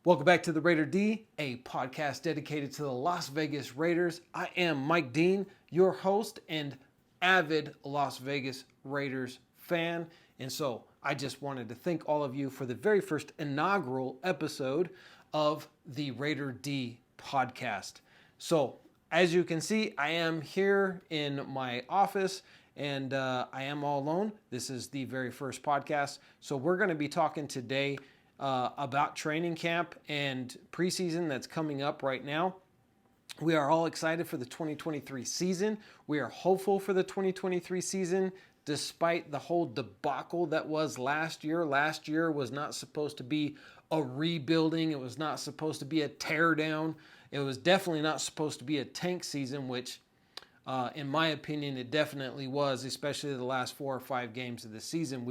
Welcome back to the Raider D, a podcast dedicated to the Las Vegas Raiders. I am Mike Dean, your host and avid Las Vegas Raiders fan. And so I just wanted to thank all of you for the very first inaugural episode of the Raider D podcast. So, as you can see, I am here in my office and I am all alone. This is the very first podcast. So, we're going to be talking today about training camp and preseason that's coming up right now. We are all excited for the 2023 season. We are hopeful for the 2023 season despite the whole debacle that was last year. Last year was not supposed to be a rebuilding. It was not supposed to be a tear down. It was definitely not supposed to be a tank season, which in my opinion, it definitely was, especially the last 4 or 5 games of the season.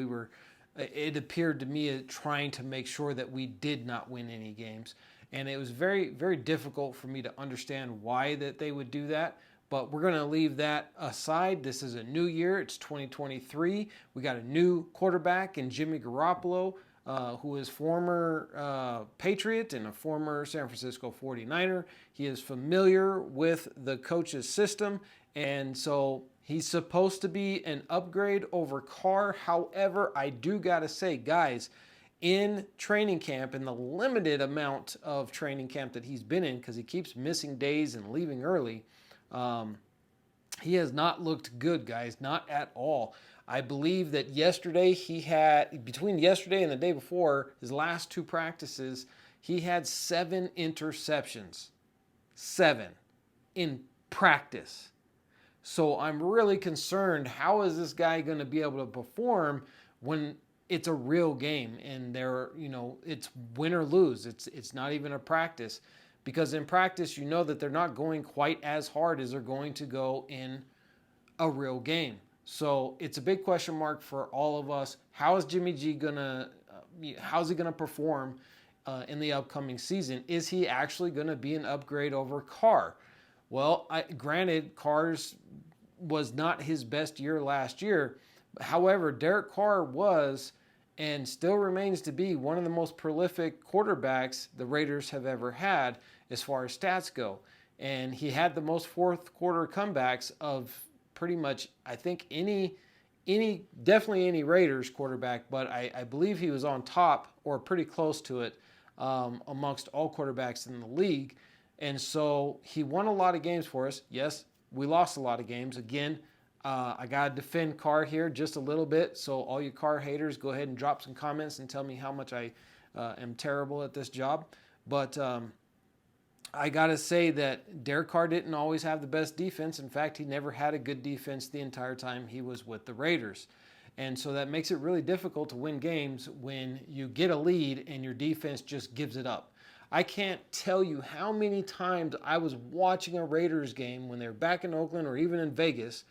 It appeared to me trying to make sure that we did not win any games. And it was very, very difficult for me to understand why that they would do that. But we're going to leave that aside. This is a new year. It's 2023. We got a new quarterback in Jimmy Garoppolo, who is former Patriot and a former San Francisco 49er. He is familiar with the coach's system. And so he's supposed to be an upgrade over Carr. However, I do got to say, guys, in training camp, in the limited amount of training camp that he's been in, because he keeps missing days and leaving early, he has not looked good, guys, not at all. I believe that yesterday between yesterday and the day before, his last 2 practices, he had 7 interceptions. 7 in practice. So I'm really concerned, how is this guy going to be able to perform when it's a real game and it's win or lose. It's not even a practice, because in practice, you know that they're not going quite as hard as they're going to go in a real game. So it's a big question mark for all of us. How's he gonna perform in the upcoming season? Is he actually going to be an upgrade over Carr? Well, granted, Carr's was not his best year last year. However, Derek Carr was and still remains to be one of the most prolific quarterbacks the Raiders have ever had as far as stats go. And he had the most fourth quarter comebacks of pretty much, I think, definitely any Raiders quarterback, but I believe he was on top or pretty close to it amongst all quarterbacks in the league. And so he won a lot of games for us. Yes, we lost a lot of games. Again, I got to defend Carr here just a little bit. So all you Carr haters, go ahead and drop some comments and tell me how much I am terrible at this job. But I got to say that Derek Carr didn't always have the best defense. In fact, he never had a good defense the entire time he was with the Raiders. And so that makes it really difficult to win games when you get a lead and your defense just gives it up. I can't tell you how many times I was watching a Raiders game when they were back in Oakland or even in Vegas,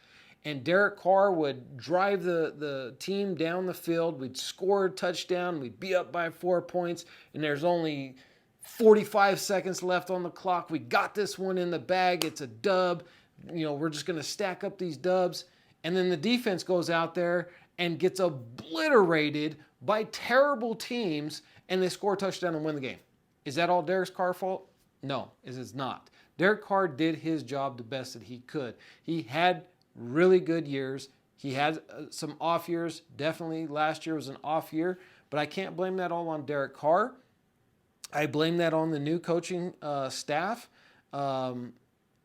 and Derek Carr would drive the team down the field. We'd score a touchdown. We'd be up by 4 points, and there's only 45 seconds left on the clock. We got this one in the bag. It's a dub. We're just going to stack up these dubs. And then the defense goes out there and gets obliterated by terrible teams, and they score a touchdown and win the game. Is that all Derek Carr's fault? No, it is not. Derek Carr did his job the best that he could. He had really good years. He had some off years. Definitely last year was an off year, but I can't blame that all on Derek Carr. I blame that on the new coaching staff. And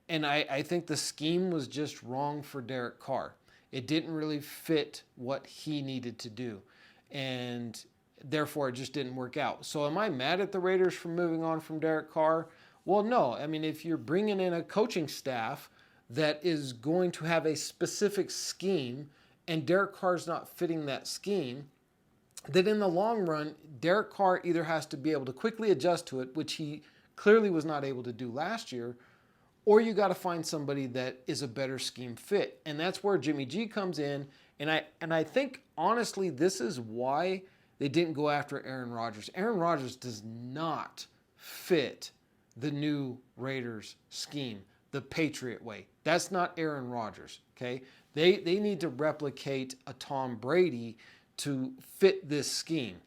I think the scheme was just wrong for Derek Carr. It didn't really fit what he needed to do. And therefore, it just didn't work out. So am I mad at the Raiders for moving on from Derek Carr? Well, no. I mean, if you're bringing in a coaching staff that is going to have a specific scheme and Derek Carr's not fitting that scheme, then in the long run, Derek Carr either has to be able to quickly adjust to it, which he clearly was not able to do last year, or you got to find somebody that is a better scheme fit. And that's where Jimmy G comes in. And I think, honestly, this is why they didn't go after Aaron Rodgers. Aaron Rodgers does not fit the new Raiders scheme, the Patriot way. That's not Aaron Rodgers, okay? They need to replicate a Tom Brady to fit this scheme.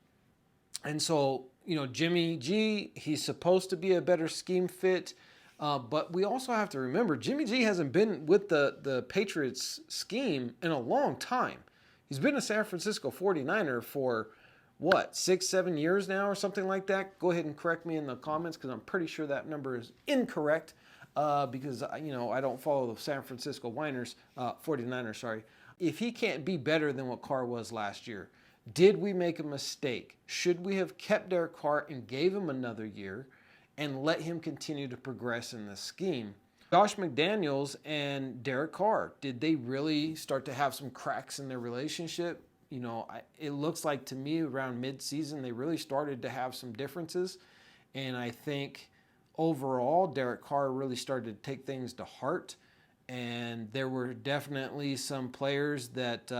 And so Jimmy G, he's supposed to be a better scheme fit. But we also have to remember Jimmy G hasn't been with the Patriots scheme in a long time. He's been a San Francisco 49er for what, 6-7 years now or something like that. Go ahead and correct me in the comments because I'm pretty sure that number is incorrect because I don't follow the San Francisco 49ers, sorry. If he can't be better than what Carr was last year, did we make a mistake? Should we have kept Derek Carr and gave him another year and let him continue to progress in the scheme? Josh McDaniels and Derek Carr, did they really start to have some cracks in their relationship? It looks like to me around mid-season they really started to have some differences. And I think overall Derek Carr really started to take things to heart. And there were definitely some players that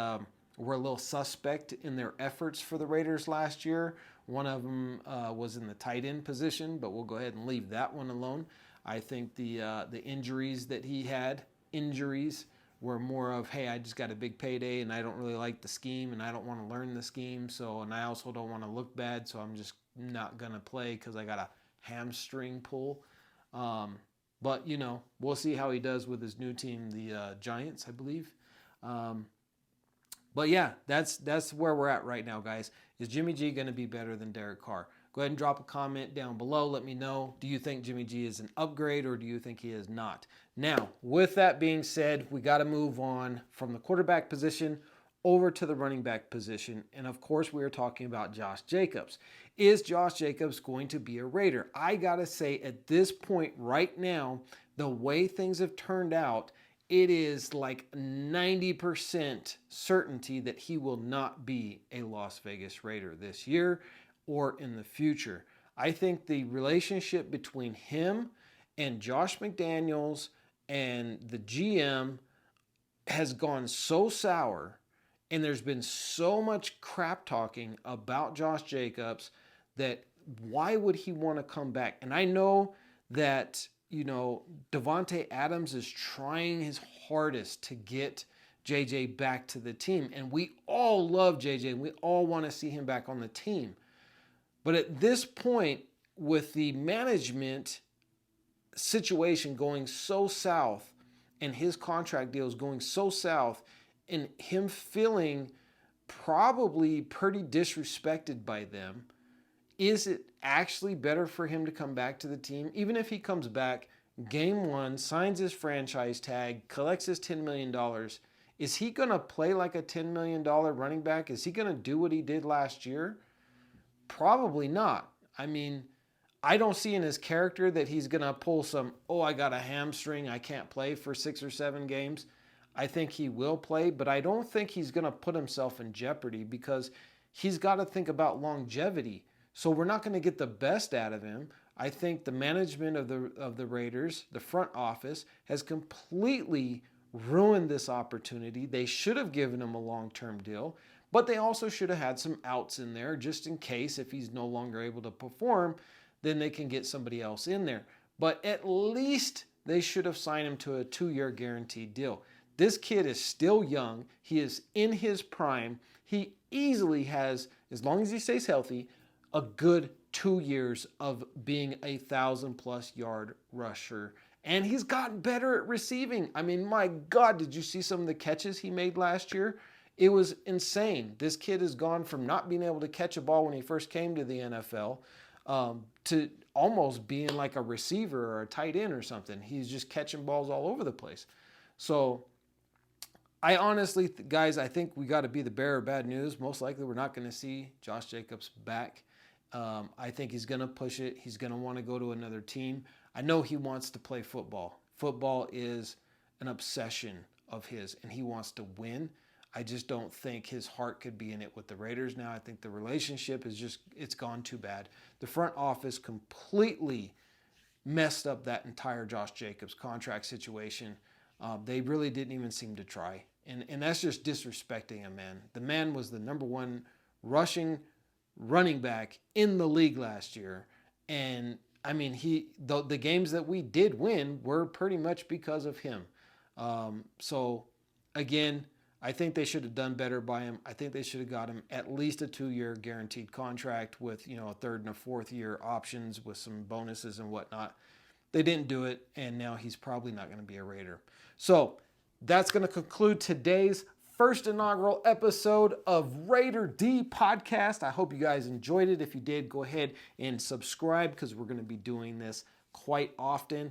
were a little suspect in their efforts for the Raiders last year. One of them was in the tight end position, but we'll go ahead and leave that one alone. I think the injuries that he had, were more of, hey, I just got a big payday and I don't really like the scheme and I don't want to learn the scheme. And I also don't want to look bad, so I'm just not going to play because I got a hamstring pull. But, we'll see how he does with his new team, the Giants, I believe. But yeah, that's where we're at right now, guys. Is Jimmy G going to be better than Derek Carr? Go ahead and drop a comment down below. Let me know. Do you think Jimmy G is an upgrade or do you think he is not? Now, with that being said, we got to move on from the quarterback position over to the running back position. And of course, we are talking about Josh Jacobs. Is Josh Jacobs going to be a Raider? I got to say at this point right now, the way things have turned out, it is like 90% certainty that he will not be a Las Vegas Raider this year or in the future. I think the relationship between him and Josh McDaniels and the GM has gone so sour, and there's been so much crap talking about Josh Jacobs that why would he want to come back? And I know that Devontae Adams is trying his hardest to get JJ back to the team. And we all love JJ and we all want to see him back on the team. But at this point, with the management situation going so south and his contract deals going so south and him feeling probably pretty disrespected by them, is it actually better for him to come back to the team? Even if he comes back game one, signs his franchise tag, collects his $10 million, is he going to play like a $10 million running back? Is he going to do what he did last year? Probably not. I mean, I don't see in his character that he's going to pull some, I got a hamstring, I can't play for 6 or 7 games. I think he will play, but I don't think he's going to put himself in jeopardy because he's got to think about longevity. So we're not going to get the best out of him. I think the management of the Raiders, the front office, has completely ruined this opportunity. They should have given him a long-term deal, but they also should have had some outs in there just in case if he's no longer able to perform, then they can get somebody else in there. But at least they should have signed him to a 2-year guaranteed deal. This kid is still young. He is in his prime. He easily has, as long as he stays healthy, a good 2 years of being a 1,000+ yard rusher. And he's gotten better at receiving. I mean, my God, did you see some of the catches he made last year? It was insane. This kid has gone from not being able to catch a ball when he first came to the NFL to almost being like a receiver or a tight end or something. He's just catching balls all over the place. So I honestly, guys, I think we got to be the bearer of bad news. Most likely we're not going to see Josh Jacobs back. I think he's going to push it. He's going to want to go to another team. I know he wants to play football. Football is an obsession of his, and he wants to win. I just don't think his heart could be in it with the Raiders now. I think the relationship is just, it's gone too bad. The front office completely messed up that entire Josh Jacobs contract situation. They really didn't even seem to try. And that's just disrespecting a man. The man was the #1 rushing running back in the league last year. And I mean, the games that we did win were pretty much because of him. So again, I think they should have done better by him. I think they should have got him at least a 2-year guaranteed contract with, a third and a fourth year options with some bonuses and whatnot. They didn't do it, and now he's probably not going to be a Raider. So that's going to conclude today's first inaugural episode of Raider D Podcast. I hope you guys enjoyed it. If you did, go ahead and subscribe because we're going to be doing this quite often.